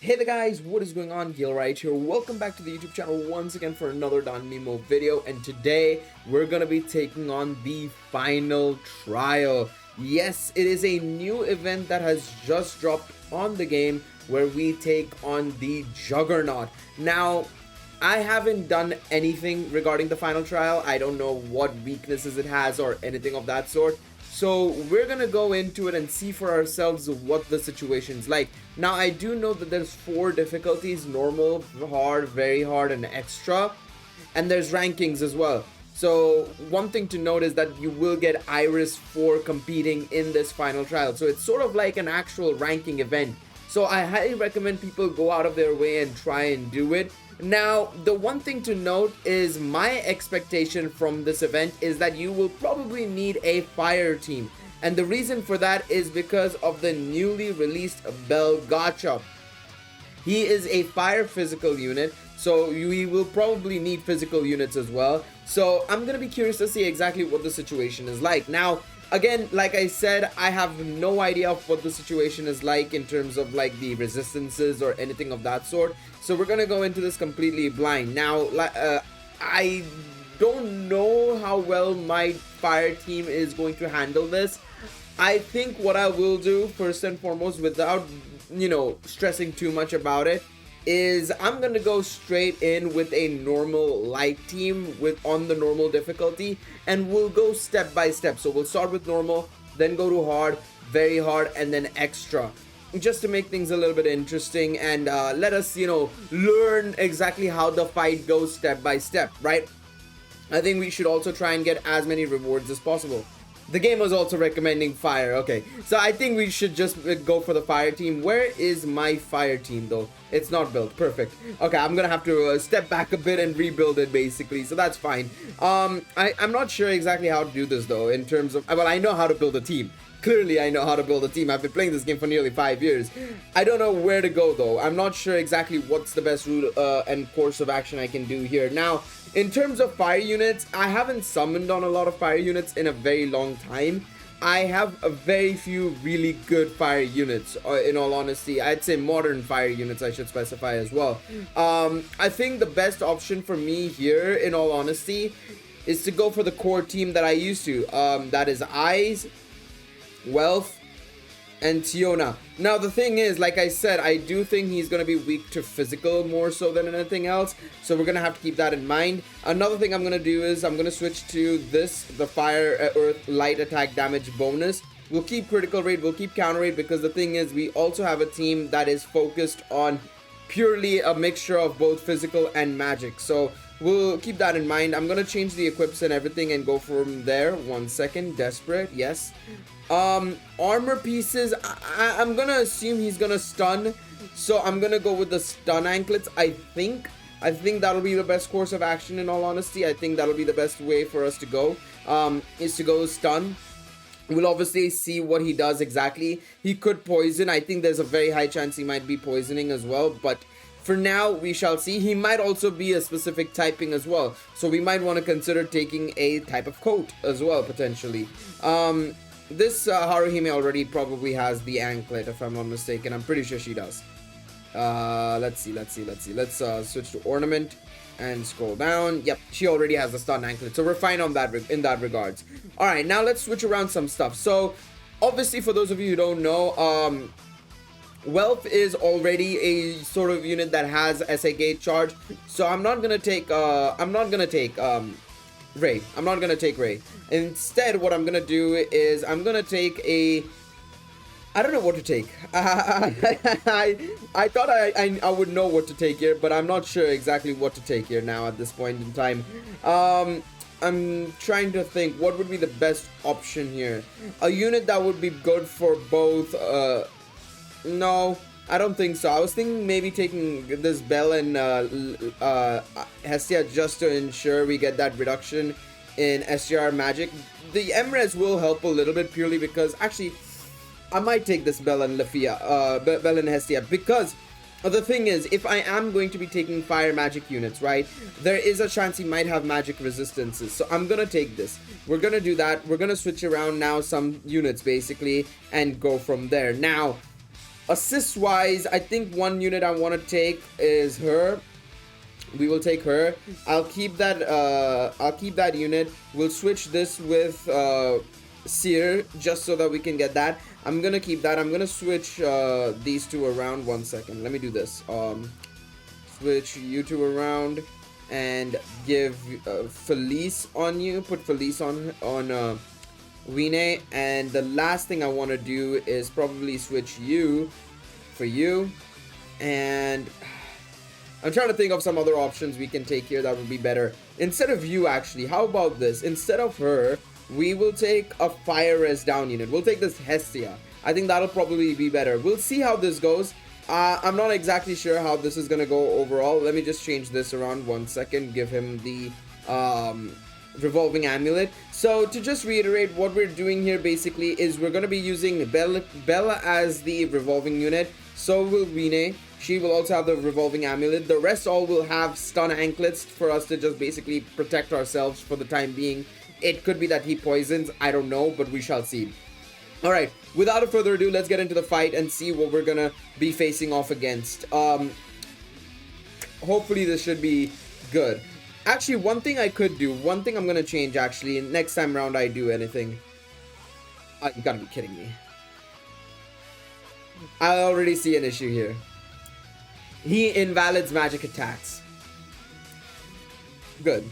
Hey there guys, what is going on? Gil right here. Welcome back to the YouTube channel once again for another Danmemo video, and today we're gonna be taking on the final trial. Yes, it is a new event that has just dropped on the game where we take on the Juggernaut. Now, I haven't done anything regarding the final trial. I don't know what weaknesses it has or anything of that sort. So we're gonna go into it and see for ourselves what the situation's like. Now I do know that there's 4 difficulties: normal, hard, very hard, and extra. And there's rankings as well. So one thing to note is that you will get Iris for competing in this final trial. So it's sort of like an actual ranking event. So I highly recommend people go out of their way and try and do it. Now, the one thing to note is my expectation from this event is that you will probably need a fire team. And the reason for that is because of the newly released Bell Gacha. He is a fire physical unit, so we will probably need physical units as well. So I'm gonna be curious to see exactly what the situation is like. Now, again, like I said, I have no idea of what the situation is like in terms of like the resistances or anything of that sort. So we're gonna go into this completely blind. Now, I don't know how well my fire team is going to handle this. I think what I will do first and foremost, without stressing too much about it, is I'm gonna go straight in with a normal light team on the normal difficulty, and we'll go step by step. So we'll start with normal, then go to hard, very hard, and then extra, just to make things a little bit interesting and let us learn exactly how the fight goes step by step, right? I think we should also try and get as many rewards as possible. The game was also recommending fire. Okay, so I think we should just go for the fire team. Where is my fire team though? It's not built. Perfect. Okay, I'm gonna have to step back a bit and rebuild it basically, so that's fine. I'm not sure exactly how to do this though, in terms of, well, I know how to build a team. Clearly I know how to build a team. I've been playing this game for nearly 5 years. I don't know where to go though. I'm not sure exactly what's the best route and course of action I can do here. Now, in terms of fire units, I haven't summoned on a lot of fire units in a very long time. I have a very few really good fire units, in all honesty. I'd say modern fire units, I should specify as well. I think the best option for me here, in all honesty, is to go for the core team that I used to. That is Eyes, Wealth, and Tiona. Now the thing is, like I said, I do think he's going to be weak to physical more so than anything else, so we're going to have to keep that in mind. Another thing I'm going to do is I'm going to switch to the fire earth light attack damage bonus. We'll keep critical rate, we'll keep counter rate, because the thing is, we also have a team that is focused on purely a mixture of both physical and magic, so we'll keep that in mind. I'm gonna change the equips and everything and go from there. 1 second. Desperate, yes. Armor pieces, I'm gonna assume he's gonna stun, so I'm gonna go with the stun anklets. I think that'll be the best course of action, in all honesty. I think that'll be the best way for us to go, is to go stun. We'll obviously see what he does exactly. He could poison. I think there's a very high chance he might be poisoning as well, but for now, we shall see. He might also be a specific typing as well, so we might want to consider taking a type of coat as well, potentially. This Haruhime already probably has the anklet, if I'm not mistaken. I'm pretty sure she does. Let's see. Let's switch to ornament and scroll down. Yep, she already has the stun anklet, so we're fine on that in that regards. All right, now let's switch around some stuff. So, obviously, for those of you who don't know, Wealth is already a sort of unit that has SA gate charge, so I'm not gonna take Ray. I'm not gonna take Ray. Instead, what I'm gonna do is I'm gonna take a, I don't know what to take. I thought I would know what to take here, but I'm not sure exactly what to take here now at this point in time. I'm trying to think what would be the best option here. A unit that would be good for both. No, I don't think so. I was thinking maybe taking this Bell and Hestia just to ensure we get that reduction in SGR magic. The MRes will help a little bit purely because, actually, I might take this Bell and Bell and Hestia, because the thing is, if I am going to be taking fire magic units, right, there is a chance he might have magic resistances. So I'm gonna take this. We're gonna do that. We're gonna switch around now some units basically and go from there. Now, Assist wise, I think one unit I want to take is her. We will take her. I'll keep that unit. We'll switch this with Seer just so that we can get that. I'm gonna keep that. I'm gonna switch these two around. 1 second, let me do this. Switch you two around and give Felice on you. Put Felice on Wine. And the last thing I want to do is probably switch you for you. And I'm trying to think of some other options we can take here that would be better. Instead of you, actually, how about this? Instead of her, we will take a fire res down unit. We'll take this Hestia. I think that'll probably be better. We'll see how this goes. I'm not exactly sure how this is gonna go overall. Let me just change this around 1 second. Give him the revolving amulet. So to just reiterate, what we're doing here basically is we're gonna be using Bella as the revolving unit. So will Rene. She will also have the revolving amulet. The rest all will have stun anklets for us to just basically protect ourselves for the time being. It could be that he poisons, I don't know, but we shall see. Alright, without further ado, let's get into the fight and see what we're gonna be facing off against. Hopefully this should be good. Actually, one thing I could do, one thing I'm gonna change actually, next time round I do anything. You gotta be kidding me. I already see an issue here. He invalids magic attacks. Good.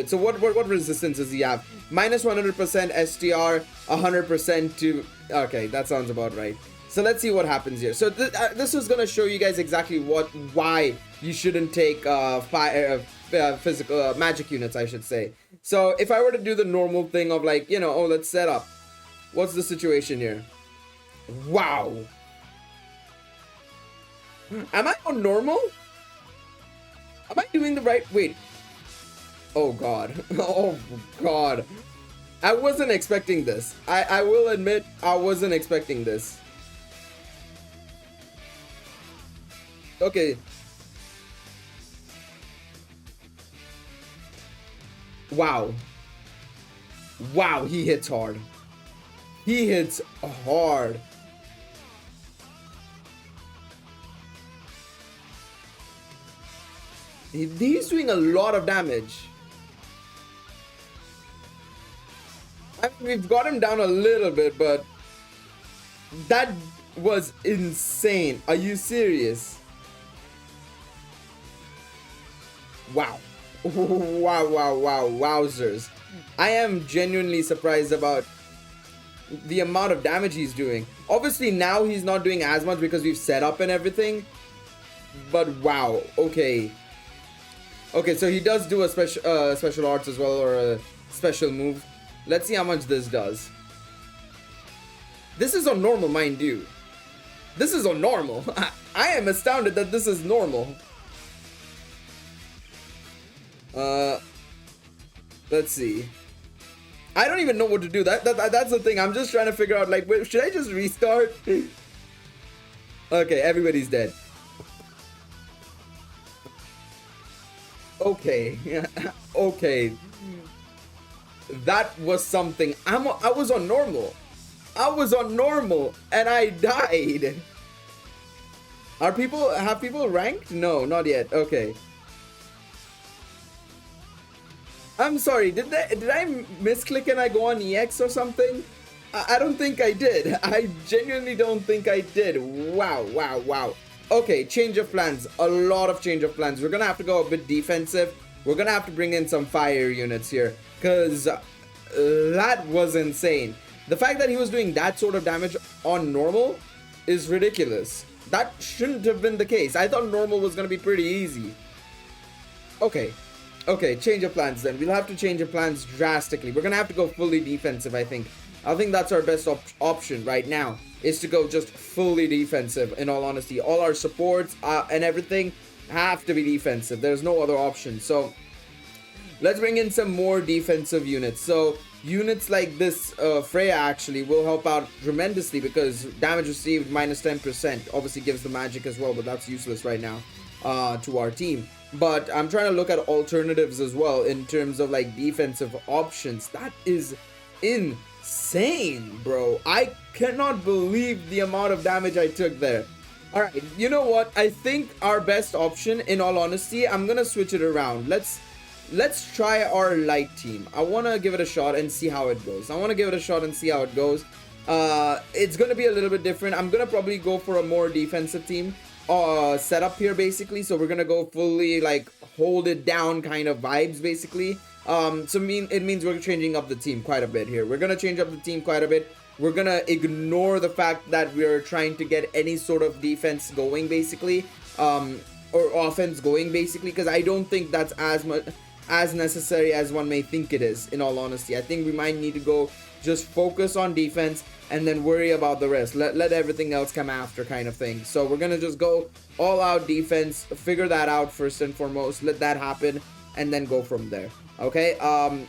So what resistance does he have? Minus 100% STR, 100% to... Okay, that sounds about right. So let's see what happens here. So this is going to show you guys exactly why you shouldn't take physical magic units, I should say. So if I were to do the normal thing of like, you know, oh, let's set up. What's the situation here? Wow. Am I on normal? Am I doing the right... Wait. Oh, God. Oh, God. I wasn't expecting this. I will admit, I wasn't expecting this. Okay. Wow. Wow, he hits hard. He hits hard. He's doing a lot of damage. I mean, we've got him down a little bit, but that was insane. Are you serious? Wow. Wowzers. I am genuinely surprised about the amount of damage he's doing. Obviously now he's not doing as much because we've set up and everything. But wow, okay. Okay, so he does do a special arts as well, or a special move. Let's see how much this does. This is on normal, mind you. This is on normal. I am astounded that this is normal. Let's see. I don't even know what to do. That's the thing. I'm just trying to figure out, like, wait, should I just restart? Okay, everybody's dead. Okay. Okay. That was something. I was on normal. I was on normal and I died. Have people ranked? No, not yet. Okay. I'm sorry. Did I misclick and I go on EX or something? I don't think I did. I genuinely don't think I did. Wow. Okay, change of plans. A lot of change of plans. We're gonna have to go a bit defensive. We're gonna have to bring in some fire units here, because that was insane. The fact that he was doing that sort of damage on normal is ridiculous. That shouldn't have been the case. I thought normal was gonna be pretty easy. Okay, change of plans then. We'll have to change of plans drastically. We're gonna have to go fully defensive, I think. I think that's our best option right now, is to go just fully defensive, in all honesty. All our supports and everything have to be defensive. There's no other option. So let's bring in some more defensive units. So units like this Freya actually will help out tremendously, because damage received minus 10% obviously gives the magic as well, but that's useless right now to our team. But I'm trying to look at alternatives as well in terms of like defensive options. That is insane, bro. I cannot believe the amount of damage I took there. All right, you know what? I think our best option, in all honesty, I'm gonna switch it around. Let's try our light team. I want to give it a shot and see how it goes. It's going to be a little bit different. I'm going to probably go for a more defensive team setup here, basically. So we're going to go fully, like, hold it down kind of vibes, basically. It means we're changing up the team quite a bit here. We're going to change up the team quite a bit. We're going to ignore the fact that we're trying to get any sort of defense going, basically. Or offense going, basically, because I don't think that's as necessary as one may think it is, in all honesty. I think we might need to go just focus on defense and then worry about the rest. Let everything else come after, kind of thing. So we're gonna just go all out defense, figure that out first and foremost, let that happen, and then go from there. Okay,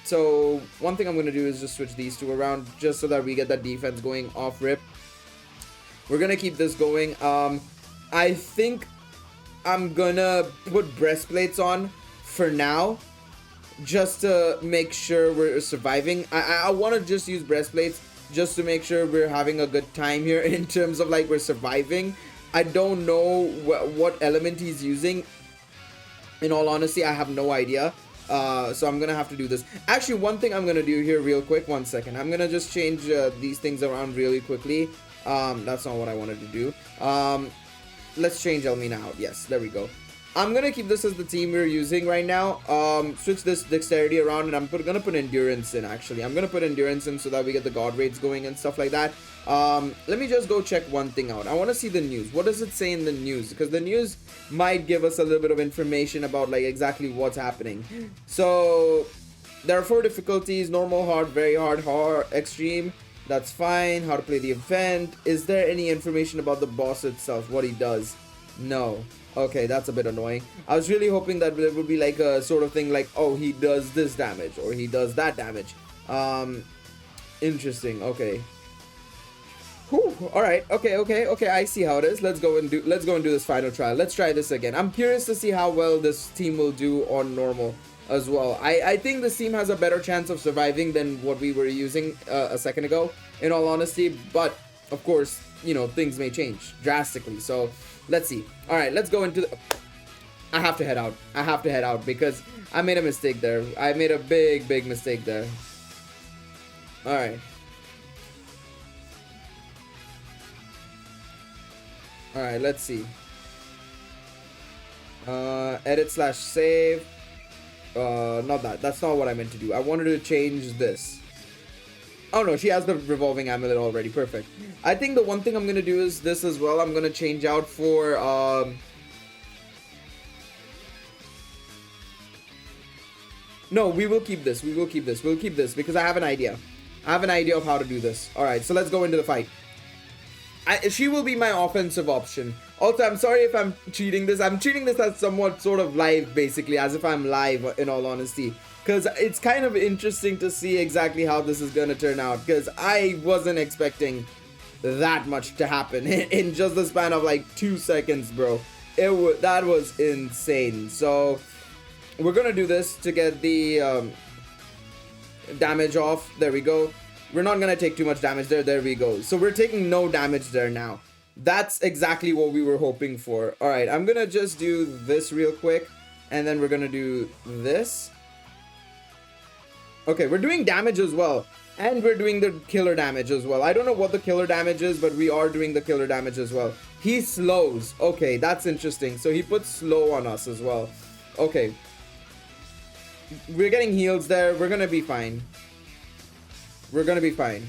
so one thing I'm gonna do is just switch these two around just so that we get that defense going off rip. We're gonna keep this going. I think I'm gonna put breastplates on for now, just to make sure we're surviving. I want to just use breastplates just to make sure we're having a good time here in terms of, like, we're surviving. I don't know what element he's using. In all honesty, I have no idea. So I'm gonna have to do this. Actually, one thing I'm gonna do here real quick, 1 second. I'm gonna just change these things around really quickly. That's not what I wanted to do. Let's change Elmina out. Yes, there we go. I'm gonna keep this as the team we're using right now. Switch this dexterity around, and I'm gonna put endurance in. Actually, I'm gonna put endurance in so that we get the god raids going and stuff like that. Let me just go check one thing out. I want to see the news. What does it say in the news? Because the news might give us a little bit of information about, like, exactly what's happening. So there are 4 difficulties: normal, hard, very hard, extreme. That's fine. How to play the event. Is there any information about the boss itself, what he does? No. Okay, that's a bit annoying. I was really hoping that there would be, like, a sort of thing like, oh, he does this damage or he does that damage. Interesting. Okay. Whew. All right. Okay. I see how it is. Let's go and do this final trial. Let's try this again. I'm curious to see how well this team will do on normal as well. I think this team has a better chance of surviving than what we were using a second ago, in all honesty. But of course, you know, things may change drastically. So let's see. All right, let's go into the... I have to head out because I made a mistake there. I made a big mistake there. All right. All right, let's see. Edit/save. Not that. That's not what I meant to do. I wanted to change this. Oh no, she has the revolving amulet already. Perfect. I think the one thing I'm gonna do is this as well. I'm gonna change out for no, we will keep this. We'll keep this because I have an idea. Of how to do this. Alright, so let's go into the fight. She will be my offensive option. Also, I'm sorry if I'm cheating this. I'm treating this as somewhat sort of live, basically, as if I'm live, in all honesty. Because it's kind of interesting to see exactly how this is going to turn out. Because I wasn't expecting that much to happen in just the span of like 2 seconds, bro. That was insane. So we're going to do this to get the damage off. There we go. We're not going to take too much damage there. There we go. So we're taking no damage there now. That's exactly what we were hoping for. All right, I'm going to just do this real quick. And then we're going to do this. Okay, we're doing damage as well. And we're doing the killer damage as well. I don't know what the killer damage is, but we are doing the killer damage as well. He slows. Okay, that's interesting. So he puts slow on us as well. Okay. We're getting heals there. We're going to be fine. We're going to be fine.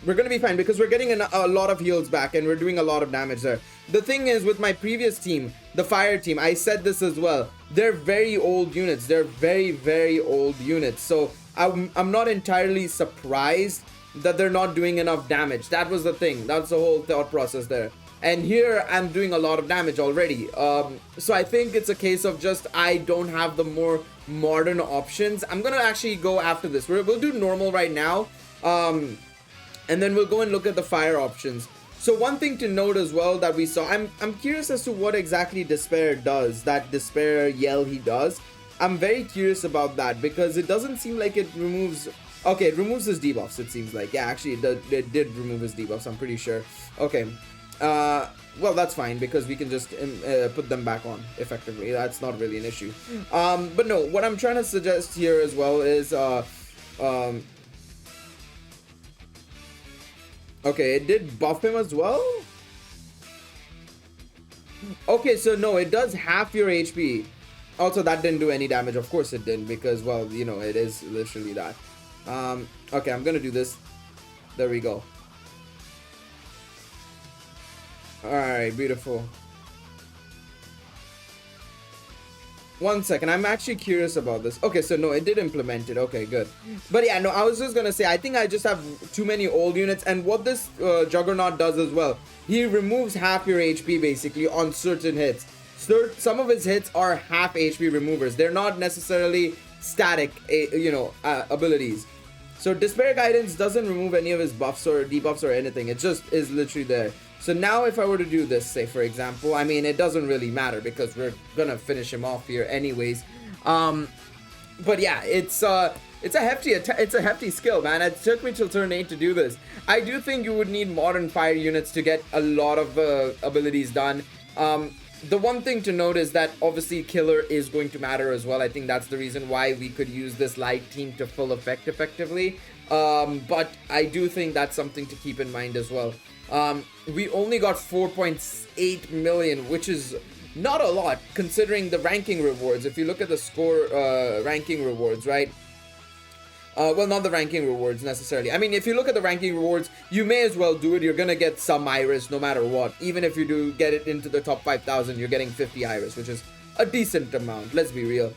We're going to be fine because we're getting a lot of heals back and we're doing a lot of damage there. The thing is, with my previous team, the fire team, I said this as well. They're very old units. They're very old units. So I'm not entirely surprised that they're not doing enough damage. That was the thing. That's the whole thought process there. And here I'm doing a lot of damage already. So I think it's a case of just I don't have the more modern options. I'm gonna actually go after this. We'll do normal right now. And then we'll go and look at the fire options. So one thing to note as well that we saw, I'm curious as to what exactly Despair does, that Despair yell he does. I'm very curious about that because it doesn't seem like it removes. Okay, it removes his debuffs, it seems like. Yeah, actually, it did remove his debuffs, I'm pretty sure. Okay. Well, that's fine because we can just put them back on effectively. That's not really an issue. But no, what I'm trying to suggest here as well is. Okay, it did buff him as well? Okay, so no, it does half your HP. Also, that didn't do any damage. Of course it didn't because, well, you know, it is literally that. Okay, I'm gonna do this. There we go. Alright, beautiful. One second, I'm actually curious about this. Okay, so no, it did implement it. Okay, good. But yeah, no, I was just gonna say, I think I just have too many old units. And what this Juggernaut does as well, he removes half your HP basically on certain hits. Some of his hits are half HP removers. They're not necessarily static, abilities. So Despair Guidance doesn't remove any of his buffs or debuffs or anything. It just is literally there. So now if I were to do this, say for example, I mean, it doesn't really matter because we're gonna finish him off here anyways. But yeah, it's a hefty skill, man. It took me till turn 8 to do this. I do think you would need modern fire units to get a lot of abilities done. The one thing to note is that obviously killer is going to matter as well. I think that's the reason why we could use this light team to full effect effectively. But I do think that's something to keep in mind as well. We only got 4.8 million, which is not a lot considering the ranking rewards. If you look at the score ranking rewards, right? Well, not the ranking rewards necessarily. I mean, if you look at the ranking rewards, you may as well do it. You're gonna get some iris no matter what. Even if you do get it into the top 5,000, you're getting 50 iris, which is a decent amount, let's be real.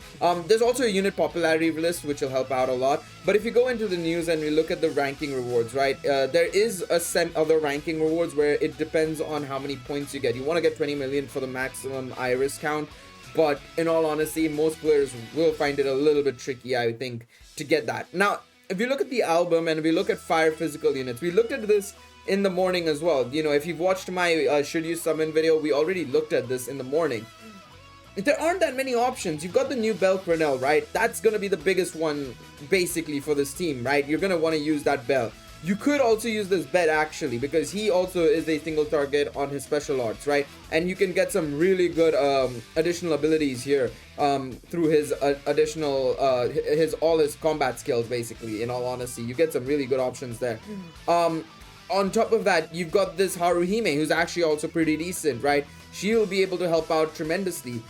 There's also a unit popularity list which will help out a lot. But if you go into the news and we look at the ranking rewards, right, there is a set of the ranking rewards where it depends on how many points you get. You want to get 20 million for the maximum iris count, but in all honesty, most players will find it a little bit tricky, I think, to get that. Now, if you look at the album and we look at fire physical units, we looked at this in the morning as well. You know, if you've watched my should you summon video, we already looked at this in the morning. There aren't that many options. You've got the new Bell Cornell, right? That's going to be the biggest one, basically, for this team, right? You're going to want to use that Bell. You could also use this Bet, actually, because he also is a single target on his special arts, right? And you can get some really good additional abilities here through his additional, all his combat skills, basically, in all honesty. You get some really good options there. On top of that, you've got this Haruhime, who's actually also pretty decent, right? She'll be able to help out tremendously.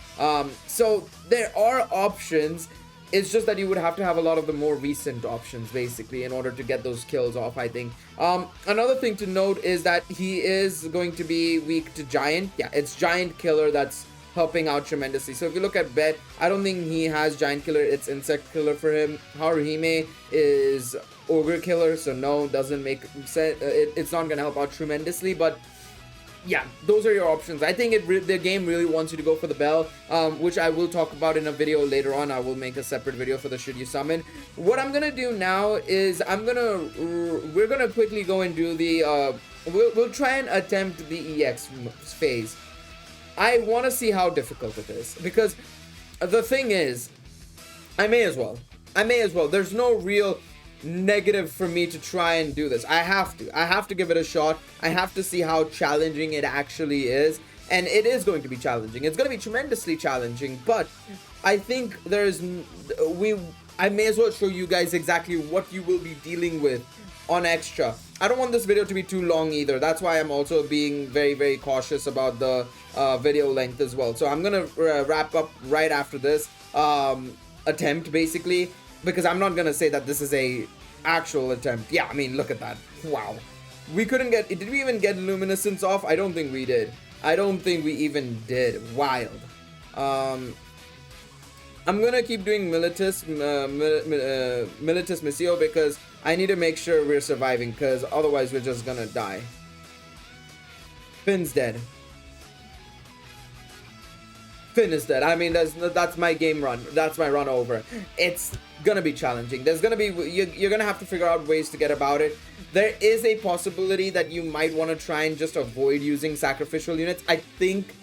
So there are options. It's just that you would have to have a lot of the more recent options, basically, in order to get those kills off, I think. Another thing to note is that he is going to be weak to Giant. Yeah, it's Giant Killer that's helping out tremendously. So if you look at Bet, I don't think he has Giant Killer. It's Insect Killer for him. Haruhime is Ogre Killer, so no, doesn't make sense. It's not going to help out tremendously, but yeah, those are your options. I think the game really wants you to go for the Bell, which I will talk about in a video later on. I will make a separate video for the should you summon. What I'm gonna do now is we're gonna quickly go and do the we'll try and attempt the EX phase. I want to see how difficult it is, because the thing is, I may as well. There's no real negative for me to try and do this. I have to give it a shot. I have to see how challenging it actually is, and it is going to be challenging. It's going to be tremendously challenging, but I think I may as well show you guys exactly what you will be dealing with on Extra. I don't want this video to be too long either. That's why I'm also being very, very cautious about the video length as well. So I'm gonna wrap up right after this attempt, basically, because I'm not gonna say that this is a actual attempt. Yeah, I mean, look at that. Wow. We couldn't get... Did we even get Luminescence off? I don't think we did. I don't think we even did. Wild. I'm gonna keep doing Militus Missio because I need to make sure we're surviving, because otherwise we're just gonna die. Finn's dead. Finn is dead. I mean, that's my game run. That's my run over. It's gonna be challenging. There's gonna be... You're gonna have to figure out ways to get about it. There is a possibility that you might want to try and just avoid using sacrificial units. I think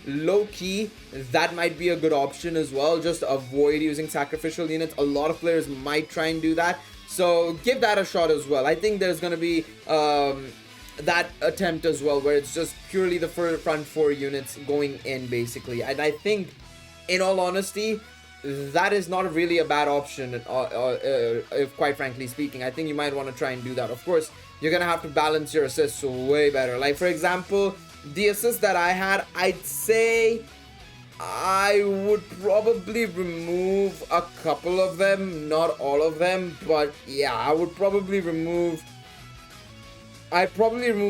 low-key, that might be a good option as well. Just avoid using sacrificial units. A lot of players might try and do that, so give that a shot as well. I think there's gonna be that attempt as well, where it's just purely the front 4 units going in basically. And I think, in all honesty, that is not really a bad option, if quite frankly speaking. I think you might want to try and do that. Of course, you're gonna have to balance your assists way better. Like, for example, the assist that I had, I'd say I would probably remove a couple of them, not all of them, but yeah, I'd probably remove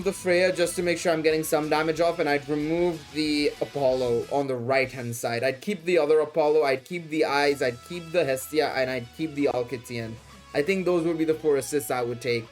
the Freya just to make sure I'm getting some damage off, and I'd remove the Apollo on the right hand side. I'd keep the other Apollo, I'd keep the Eyes, I'd keep the Hestia, and I'd keep the Alkitian. I think those would be the 4 assists I would take.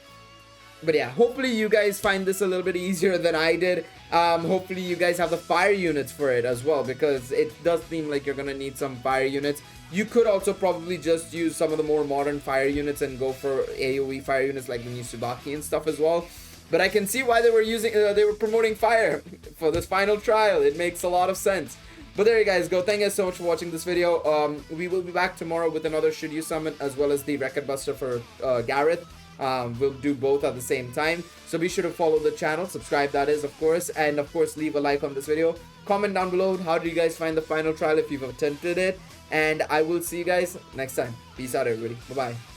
But yeah, hopefully you guys find this a little bit easier than I did. Hopefully you guys have the fire units for it as well, because it does seem like you're gonna need some fire units. You could also probably just use some of the more modern fire units and go for AoE fire units like the new Tsubaki and stuff as well. But I can see why they were promoting fire for this final trial. It makes a lot of sense. But there you guys go. Thank you guys so much for watching this video. We will be back tomorrow with another Shiryu summon, as well as the Record Buster for Gareth. We'll do both at the same time, so be sure to follow the channel, subscribe, that is, of course, and of course leave a like on this video. Comment down below, how do you guys find the final trial if you've attempted it, and I will see you guys next time. Peace out, everybody. Bye bye.